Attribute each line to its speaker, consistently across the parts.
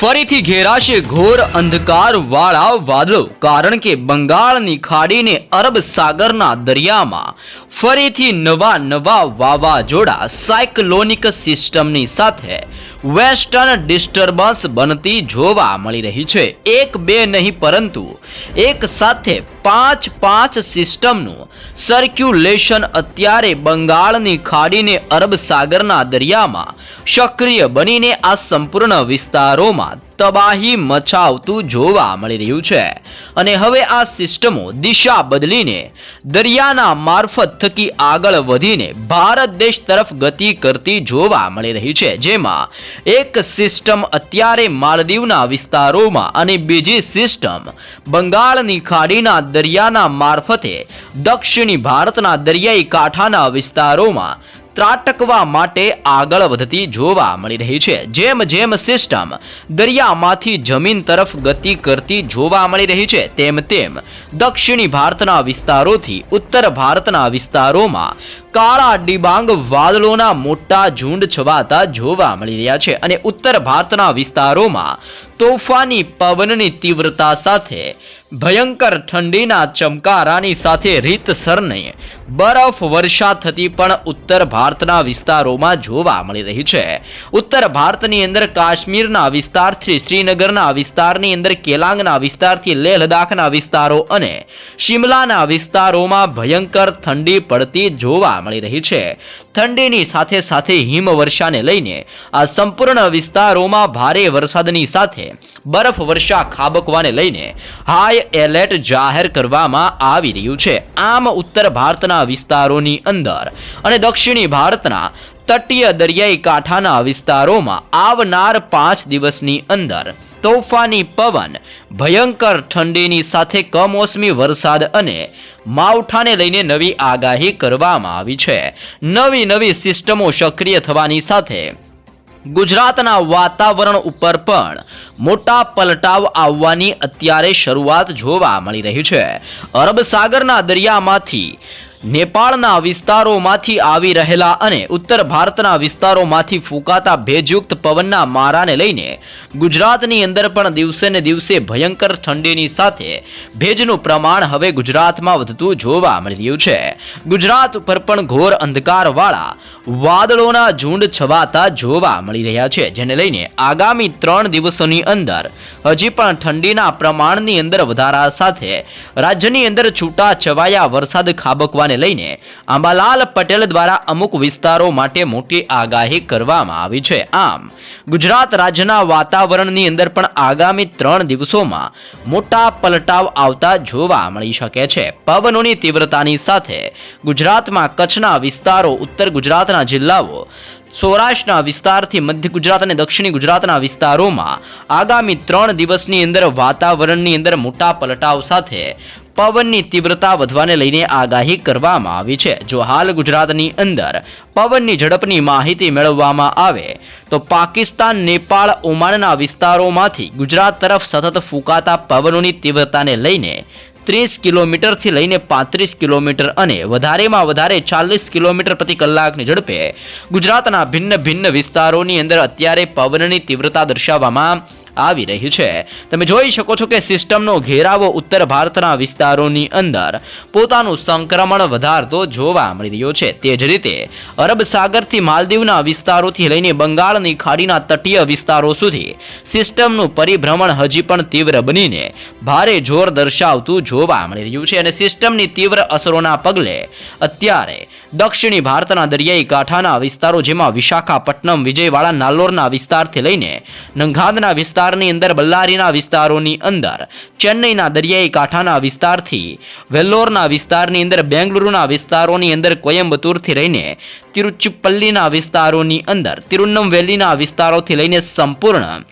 Speaker 1: ફરીથી ઘેરાશે ઘોર અંધકાર વાળા વાદળો, કારણ કે બંગાળની ખાડીને અરબ સાગરના દરિયામાં ફરીથી નવા વાવાઝોડા સાયક્લોનિક સિસ્ટમની સાથે વેસ્ટર્ન ડિસ્ટર્બન્સ બનતી જોવા મળી રહી છે. એક બે નહીં પરંતુ એક સાથે પાંચ સિસ્ટમનું સર્ક્યુલેશન અત્યારે બંગાળની ખાડીને અરબ સાગરના દરિયામાં સક્રિય બનીને આ સંપૂર્ણ વિસ્તારોમાં તબાહી મચાવતું જોવા મળી રહ્યું છે. અને હવે આ સિસ્ટમો દિશા બદલીને દરિયાના મારફત થકી આગળ વધીને ભારત દેશ તરફ ગતિ કરતી જોવા મળી રહી છે, જેમાં એક સિસ્ટમ અત્યારે માલદીવના વિસ્તારોમાં અને બીજી સિસ્ટમ બંગાળની ખાડીના દરિયાના મારફતે દક્ષિણી ભારતના દરિયાઈ કાંઠાના વિસ્તારોમાં ત્રાટકવા માટે આગળ વધતી જોવા મળી રહી છે. જેમ સિસ્ટમ દરિયામાંથી જમીન તરફ ગતિ કરતી જોવા મળી રહી છે, તેમ દક્ષિણી ભારતના વિસ્તારોથી ઉત્તર ભારતના વિસ્તારોમાં કાળા ડિબાંગ વાદળોના મોટા ઝુંડ છવાતા જોવા મળી રહ્યા છે. અને ઉત્તર ભારતના વિસ્તારોમાં તોફાની પવનની તીવ્રતા સાથે ભયંકર ઠંડીના ચમકારાની સાથે રીતસરની બરફ વર્ષા થતી પણ ઉત્તર ભારતના વિસ્તારોમાં જોવા મળી રહી છે. ઉત્તર ભારતની અંદર કાશ્મીરના વિસ્તારથી શ્રીનગરના વિસ્તારની અંદર કેલાંગના વિસ્તારથી લેહ લદ્દાખના વિસ્તારો અને શિમલાના વિસ્તારોમાં ભયંકર ઠંડી પડતી જોવા મળી રહી છે. ઠંડીની સાથે હિમવર્ષાને લઈને આ સંપૂર્ણ વિસ્તારોમાં ભારે વરસાદની સાથે બરફ વર્ષા ખાબકવાને લઈને હાઈ એલર્ટ જાહેર કરવામાં આવી રહ્યું છે. આમ ઉત્તર ભારતના વિસ્તારોની અંદર અને દક્ષિણી ભારતના તટીય દરિયાઈ કાંઠાના વિસ્તારોમાં આવનાર 5 દિવસની અંદર તોફાની પવન, ભયંકર ઠંડીની સાથે કમોસમી વરસાદ અને માવઠાને લઈને નવી આગાહી કરવામાં આવી છે. નવી સિસ્ટમો સક્રિય થવાની સાથે ગુજરાતના વાતાવરણ ઉપર પણ મોટા પલટાવ આવવાની અત્યારે શરૂઆત જોવા મળી રહી છે. અરબ સાગરના દરિયામાંથી નેપાળના વિસ્તારોમાંથી આવી રહેલા અને ઉત્તર ભારતના વિસ્તારોમાંથી ફૂંકાતા ભેજયુક્ત પવનના મારાને લઈને ગુજરાતની અંદર પણ દિવસે ને દિવસે ભયંકર ઠંડીની સાથે ભેજનું પ્રમાણ હવે ગુજરાતમાં વધતું જોવા મળી રહ્યું છે. ગુજરાત ઉપર પણ ઘોર અંધકારવાળા વાદળોના ઝુંડ છવાતા જોવા મળી રહ્યા છે, જેને લઈને આગામી 3 દિવસોની અંદર હજી પણ ઠંડીના પ્રમાણની અંદર વધારા સાથે રાજ્યની અંદર છૂટા છવાયા વરસાદ ખાબકવાને લઈને અંબાલાલ પટેલ દ્વારા અમુક વિસ્તારો માટે મોટી આગાહી કરવામાં આવી છે. આમ ગુજરાત રાજ્યના વાતાવરણની અંદર પણ આગામી 3 દિવસોમાં મોટા પલટાવ આવતા જોવા મળી શકે છે. પવનોની તીવ્રતાની સાથે ગુજરાતમાં કચ્છના વિસ્તારો, ઉત્તર ગુજરાતના જિલ્લાઓ, સૌરાષ્ટ્રના વિસ્તારથી મધ્ય ગુજરાત અને દક્ષિણી ગુજરાતના વિસ્તારોમાં આગામી 3 દિવસની અંદર વાતાવરણની અંદર મોટા પલટાવ સાથે પવનની તીવ્રતા વધવાને લઈને આગાહી કરવામાં આવી છે. જો હાલ ગુજરાતની અંદર પવનની ઝડપની માહિતી મેળવવામાં આવે તો પાકિસ્તાન, નેપાળ, ઓમાનના વિસ્તારોમાંથી ગુજરાત તરફ સતત ફૂંકાતા પવનોની તીવ્રતાને લઈને 30 કિલોમીટરથી લઈને 35 કિલોમીટર અને વધારેમાં વધારે 40 કિલોમીટર પ્રતિ કલાકની ઝડપે ગુજરાતના ભિન્ન વિસ્તારોની અંદર અત્યારે પવનની તીવ્રતા દર્શાવવામાં આવી રહી છે. તમે જોઈ શકો છો કે સિસ્ટમનો ઘેરાવો ઉત્તર ભારતના વિસ્તારોની અંદર પોતાનું સંક્રમણ વધારતો જોવા મળી રહ્યો છે. તે જ રીતે અરબ સાગરથી માલદીવના વિસ્તારોથી લઈને બંગાળની ખાડીના તટીય વિસ્તારો સુધી સિસ્ટમનું પરિભ્રમણ હજી પણ તીવ્ર બનીને ભારે જોર દર્શાવતું જોવા મળી રહ્યું છે. અને સિસ્ટમની તીવ્ર અસરોના પગલે અત્યારે દક્ષિણી ભારતના દરિયાઈ કાંઠાના વિસ્તારો, જેમાં વિશાખાપટ્ટનમ, વિજયવાડા, નાલ્લોરના વિસ્તારથી લઈને નંગાદના વિસ્તારની અંદર, બલ્લારીના વિસ્તારોની અંદર, ચેન્નઈના દરિયાઈ કાંઠાના વિસ્તારથી વેલ્લોરના વિસ્તારની અંદર, બેંગલુરુના વિસ્તારોની અંદર, કોયમ્બતુરથી લઈને તિરુચિપલ્લીના વિસ્તારોની અંદર, તિરુનમવેલીના વિસ્તારોથી લઈને સંપૂર્ણ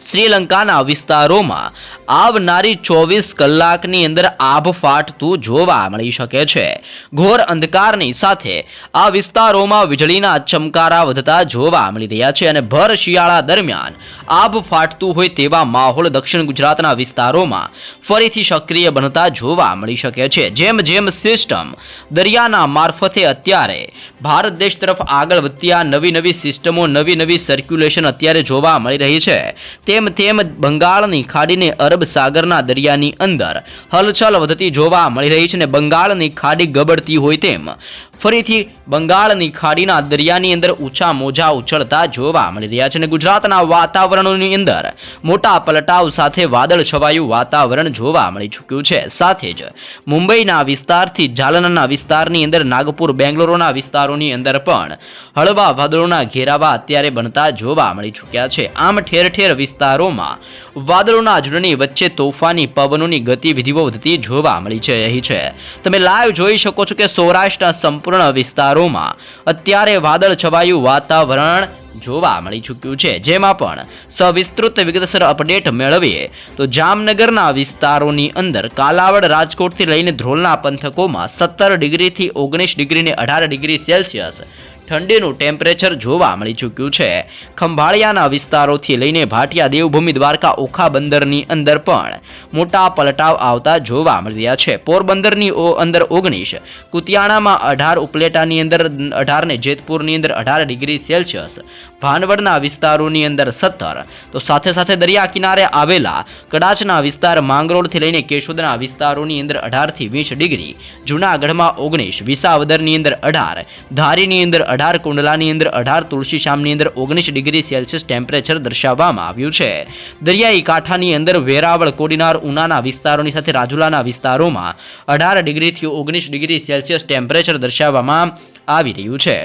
Speaker 1: શ્રીલંકાના વિસ્તારોમાં આવનારી 24 કલાકની અંદર આભ ફાટતું જોવા મળી શકે છે. ઘોર અંધકારની સાથે આ વિસ્તારોમાં વીજળીના ચમકારા વધતા જોવા મળી રહ્યા છે અને ભર શિયાળા દરમિયાન આભ ફાટતું હોય તેવા માહોલ દક્ષિણ ગુજરાતના વિસ્તારોમાં ફરીથી સક્રિય બનતા જોવા મળી શકે છે. જેમ જેમ સિસ્ટમ દરિયાના મારફતે અત્યારે ભારત દેશ તરફ આગળ વધતી આ નવી સિસ્ટમો નવી સર્ક્યુલેશન અત્યારે જોવા મળી રહી છે, તેમ તેમ બંગાળની ખાડીને અરબ સાગરના દરિયાની અંદર હલચલ વધતી જોવા મળી રહી છે અને બંગાળની ખાડી ગબડતી હોય તેમ ફરીથી બંગાળની ખાડીના દરિયાની અંદર ઊંચા મોજા ઉછળતા જોવા મળી રહ્યા છે અને ગુજરાતના વાતાવરણની અંદર મોટા પલટાવ સાથે વાદળ છવાયું વાતાવરણ જોવા મળી ચૂક્યું છે. સાથે જ મુંબઈના વિસ્તારથી જાલનાના વિસ્તારની અંદર નાગપુર બેંગ્લોરના વિસ્તારોની અંદર પણ હળવા વાદળોના ઘેરાવા અત્યારે બનતા જોવા મળી ચૂક્યા છે. આમ ઠેર ઠેર વિસ્તારોમાં વાદળોના ઝુંડની વચ્ચે તોફાની પવનોની ગતિવિધિઓ વધતી જોવા મળી રહી છે. તમે લાઈવ જોઈ શકો છો કે સૌરાષ્ટ્રના સંપૂર્ણ વિસ્તારોમાં અત્યારે વાદળ છવાયું વાતાવરણ જોવા મળી ચૂક્યું છે, જેમાં પણ સવિસ્તૃત વિગતસર અપડેટ મેળવીએ તો જામનગરના વિસ્તારોની અંદર કાલાવડ રાજકોટથી લઈને ધ્રોલના પંથકોમાં 17 ડિગ્રીથી 19 ડિગ્રી ને 18 ડિગ્રી સેલ્સિયસ ઠંડીનું ટેમ્પરેચર જોવા મળી ચૂક્યું છે. ખંભાળિયાના વિસ્તારોથી લઈને ભાટિયા દેવભૂમિ દ્વારકા ઓખા બંદરની અંદર પણ મોટા પલટાવ આવતા જોવા મળી રહ્યા છે. પોરબંદરની અંદર 19, કુતિયાણામાં 18, ઉપલેટાની અંદર 18 ને જેતપુરની અંદર 18 ડિગ્રી સેલ્સિયસ, ભાનવડના વિસ્તારોની અંદર 17, તો સાથે સાથે દરિયા કિનારે આવેલા કડાચના વિસ્તાર માંગરોળથી લઈને કેશોદના વિસ્તારોની અંદર 18 થી 20 ડિગ્રી, જૂનાગઢમાં 19, વિસાવદરની અંદર 18, ધારીની અંદર 18, કુંડલાની અંદર 18, તુલસીશામની અંદર 19 ડિગ્રી સેલ્સિયસ ટેમ્પરેચર દર્શાવવામાં આવ્યું છે. દરિયાઈ કાંઠાની અંદર વેરાવળ, કોડીનાર, ઉનાના વિસ્તારોની સાથે રાજુલાના વિસ્તારોમાં 18 ડિગ્રીથી 19 ડિગ્રી સેલ્સિયસ ટેમ્પરેચર દર્શાવવામાં આવી રહ્યું છે.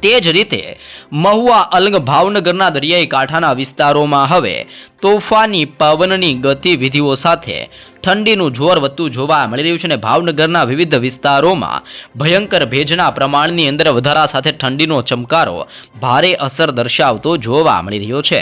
Speaker 1: તે જ રીતે મહુવા, અલંગ, ભાવનગરના દરિયાઈ કાંઠાના વિસ્તારોમાં હવે તોફાની પવનની ગતિવિધિઓ સાથે ઠંડીનું જોર વધતું જોવા મળી રહ્યું છે અને ભાવનગરના વિવિધ વિસ્તારોમાં ભયંકર ભેજના પ્રમાણની અંદર વધારા સાથે ઠંડીનો ચમકારો ભારે અસર દર્શાવતો જોવા મળી રહ્યો છે.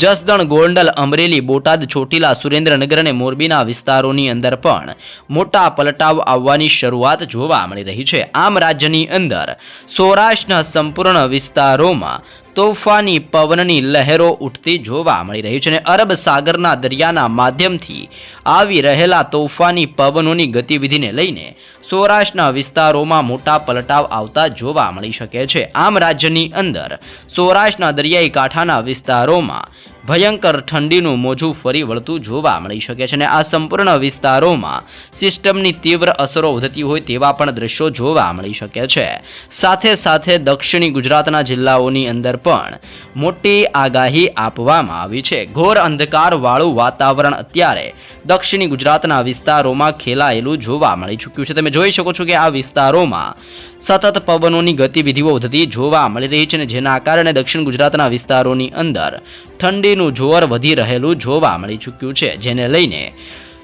Speaker 1: જસદણ, ગોંડલ, અમરેલી, બોટાદ, ચોટીલા, સુરેન્દ્રનગર અને મોરબીના વિસ્તારોની અંદર પણ મોટા પલટાવ આવવાની શરૂઆત જોવા મળી રહી છે. આમ રાજ્યની અંદર સૌરાષ્ટ્રના સંપૂર્ણ વિસ્તારોમાં તોફાની પવનની લહેરો ઉઠતી જોવા મળી રહી છે અને અરબ સાગરના દરિયાના માધ્યમથી આવી રહેલા તોફાની પવનોની ગતિવિધિને લઈને સૌરાષ્ટ્રના વિસ્તારોમાં મોટા પલટાવ આવતા જોવા મળી શકે છે. આમ રાજ્યની અંદર સૌરાષ્ટ્રના દરિયાઈ કાંઠાના વિસ્તારોમાં ભયંકર ઠંડીનું મોજું ફરી વળતું જોવા મળી શકે છે અને આ સંપૂર્ણ વિસ્તારોમાં સિસ્ટમની તીવ્ર અસરો વધતી હોય તેવા પણ દ્રશ્યો જોવા મળી શકે છે. સાથે સાથે દક્ષિણી ગુજરાતના જિલ્લાઓની અંદર પણ મોટી આગાહી આપવામાં આવી છે. ઘોર અંધકારવાળું વાતાવરણ અત્યારે દક્ષિણી ગુજરાતના વિસ્તારોમાં ખેલાયેલું જોવા મળી ચૂક્યું છે. તમે જોઈ શકો છો કે આ વિસ્તારોમાં સતત પવનોની ગતિવિધિઓ વધતી જોવા મળી રહી છે અને જેના કારણે દક્ષિણ ગુજરાતના વિસ્તારોની અંદર ઠંડીનું જોર વધી રહેલું જોવા મળી ચૂક્યું છે, જેને લઈને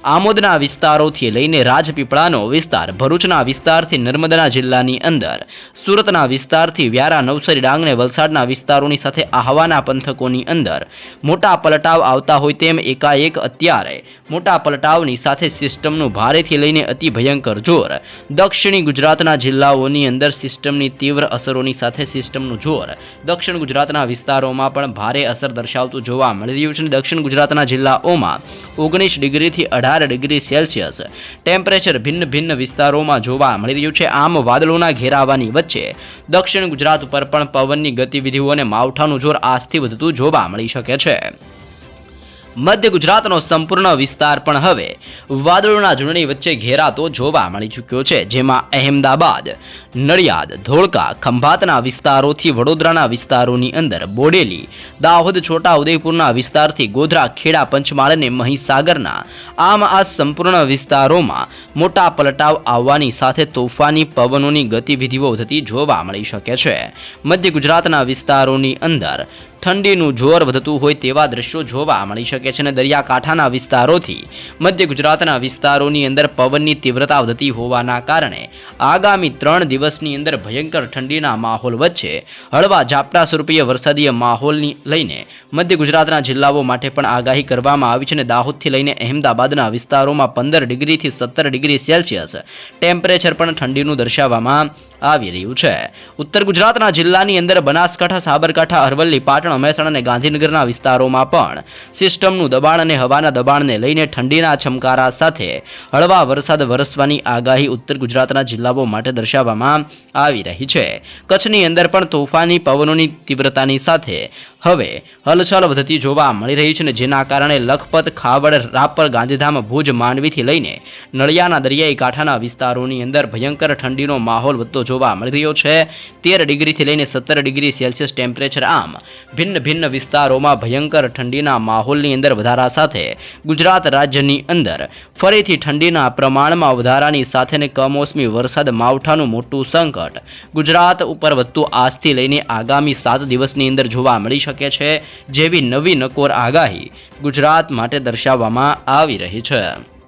Speaker 1: આમોદના વિસ્તારોથી લઈને રાજપીપળાનો વિસ્તાર, ભરૂચના વિસ્તારથી નર્મદા જિલ્લાની અંદર, સુરતના વિસ્તારથી વ્યારા, નવસારી, ડાંગ અને વલસાડના વિસ્તારોની સાથે આહવાના પંથકોની અંદર મોટા પલટાવ આવતા હોય તેમ એકાએક અત્યારે મોટા પલટાવની સાથે સિસ્ટમનું ભારેથી લઈને અતિ ભયંકર જોર દક્ષિણી ગુજરાતના જિલ્લાઓની અંદર સિસ્ટમની તીવ્ર અસરોની સાથે સિસ્ટમનું જોર દક્ષિણ ગુજરાતના વિસ્તારોમાં પણ ભારે અસર દર્શાવતું જોવા મળી રહ્યું છે. દક્ષિણ ગુજરાતના જિલ્લાઓમાં 19 ડિગ્રીથી 18 ડિગ્રી સેલ્સિયસ ટેમ્પરેચર ભિન્ન વિસ્તારોમાં જોવા મળી રહ્યું છે. આમ વાદળોના ઘેરાવાની વચ્ચે દક્ષિણ ગુજરાત ઉપર પણ પવનની ગતિવિધિઓ અને માવઠાનું જોર આજથી વધતું જોવા મળી શકે છે. મધ્ય ગુજરાતનો સંપૂર્ણ વિસ્તાર પણ હવે વાદળોના ઝુંડની વચ્ચે ઘેરાતો જોવા મળી ચૂક્યો છે, જેમાં અહેમદાબાદ, નડિયાદ, ધોળકા, ખંભાતના વિસ્તારોથી વડોદરાના વિસ્તારોની અંદર બોડેલી, દાહોદ, છોટા ઉદેપુરના વિસ્તારથી ગોધરા, ખેડા, પંચમહાલ અને મહીસાગરના આમ આ સંપૂર્ણ વિસ્તારોમાં મોટા પલટાવ આવવાની સાથે તોફાની પવનોની ગતિવિધિઓ થતી જોવા મળી શકે છે. મધ્ય ગુજરાતના વિસ્તારોની અંદર ઠંડીનું જોર વધતું હોય તેવા દ્રશ્યો જોવા મળી શકે છે અને દરિયાકાંઠાના વિસ્તારોથી મધ્ય ગુજરાતના વિસ્તારોની અંદર પવનની તીવ્રતા વધતી હોવાના કારણે આગામી 3 દિવસની અંદર ભયંકર ઠંડીના માહોલ વચ્ચે હળવા ઝાપટા સ્વરૂપીય વરસાદીય માહોલની લઈને મધ્ય ગુજરાતના જિલ્લાઓ માટે પણ આગાહી કરવામાં આવી છે અને દાહોદથી લઈને અહેમદાબાદના વિસ્તારોમાં 15 ડિગ્રીથી 17 ડિગ્રી સેલ્સિયસ ટેમ્પરેચર પણ ઠંડીનું દર્શાવવામાં આવી રહ્યું છે. ઉત્તર ગુજરાતના જિલ્લાની અંદર બનાસકાંઠા, સાબરકાંઠા, અરવલ્લી, પાટણ, મહેસાણા અને ગાંધીનગરના વિસ્તારોમાં પણ સિસ્ટમનું દબાણ અને હવાના દબાણને લઈને ઠંડીના છમકારા સાથે હળવા વરસાદ વરસવાની આગાહી ઉત્તર ગુજરાતના જિલ્લાઓ માટે દર્શાવવામાં આવી રહી છે. કચ્છની અંદર પણ તોફાની પવનોની તીવ્રતાની સાથે હવે હલચલ વધતી જોવા મળી રહી છે અને જેના કારણે લખપત, ખાવડ, રાપર, ગાંધીધામ, ભુજ, માંડવીથી લઈને નળિયાના દરિયાઈ કાંઠાના વિસ્તારોની અંદર ભયંકર ઠંડીનો માહોલ વધતો જોવા મળી રહ્યો છે. 13 ડિગ્રીથી લઈને 17 ડિગ્રી સેલ્સિયસ ટેમ્પરેચર. આમ ભિન્ન વિસ્તારોમાં ભયંકર ઠંડીના માહોલની અંદર વધારા સાથે ગુજરાત રાજ્યની અંદર ફરીથી ઠંડીના પ્રમાણમાં વધારાની સાથે કમોસમી વરસાદ માવઠાનું મોટું સંકટ ગુજરાત ઉપર વધતું આજથી લઈને આગામી 7 દિવસની અંદર જોવા મળી શકે છે, જેવી નવી નકોર આગાહી ગુજરાત માટે દર્શાવવામાં આવી રહી છે.